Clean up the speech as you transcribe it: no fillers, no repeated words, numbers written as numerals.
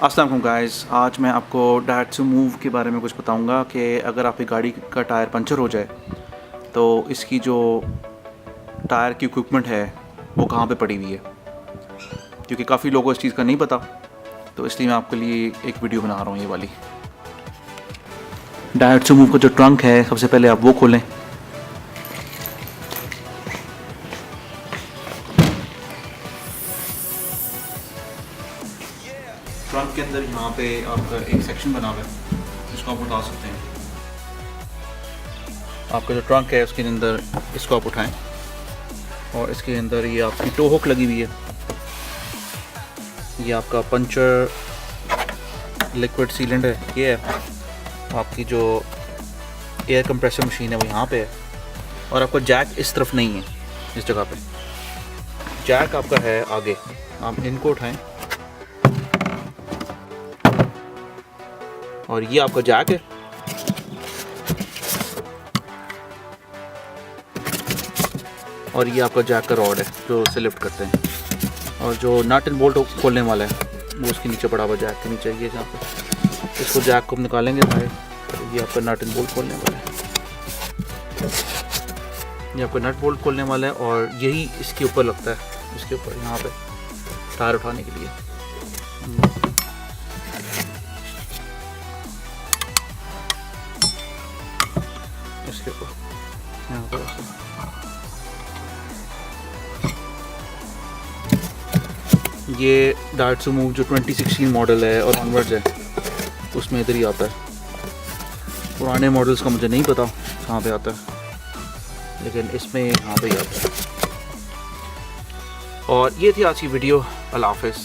अस्सलाम वालेकुम गाइस, आज मैं आपको डाइट्सू मूव के बारे में कुछ बताऊंगा कि अगर आपकी गाड़ी का टायर पंचर हो जाए तो इसकी जो टायर की इक्विपमेंट है वो कहाँ पे पड़ी हुई है, क्योंकि काफ़ी लोगों को इस चीज़ का नहीं पता। तो इसलिए मैं आपके लिए एक वीडियो बना रहा हूँ ये वाली। डाइट्सू मूव का जो ट्रंक है, सबसे पहले आप वो खोलें। ट्रंक के अंदर यहाँ पे आपका एक सेक्शन बना हुआ है जिसको आप उठा सकते हैं। आपका जो ट्रंक है उसके अंदर इसको आप उठाएं और इसके अंदर ये आपकी टो हुक लगी हुई है। ये आपका पंचर लिक्विड सीलेंट है, ये है। आपकी जो एयर कंप्रेसर मशीन है वो यहाँ पे है और आपका जैक इस तरफ नहीं है, इस जगह पे जैक आपका है आगे। आप इनको उठाएं और ये आपका जैक है। और ये आपका जैक का रॉड है जो से लिफ्ट करते हैं। और जो नट एंड बोल्ट खोलने वाला है वो उसके नीचे पड़ा हुआ, जैक के नीचे। ये जहाँ पे इसको जैक को निकालेंगे बाहर, तो ये आपका नट एंड बोल्ट खोलने वाला है। ये आपका नट बोल्ट खोलने वाला है और यही इसके ऊपर लगता है, इसके ऊपर यहाँ पे टायर उठाने के लिए। इसके ऊपर यहाँ पर ये डाइट्सू मूव जो 2016 मॉडल है और ऑनवर्ड्स है उसमें इधर ही आता है। पुराने मॉडल्स का मुझे नहीं पता कहाँ पे आता है, लेकिन इसमें यहाँ पे ही आता है। और ये थी आज की वीडियो। अल्लाह हाफ़िज़।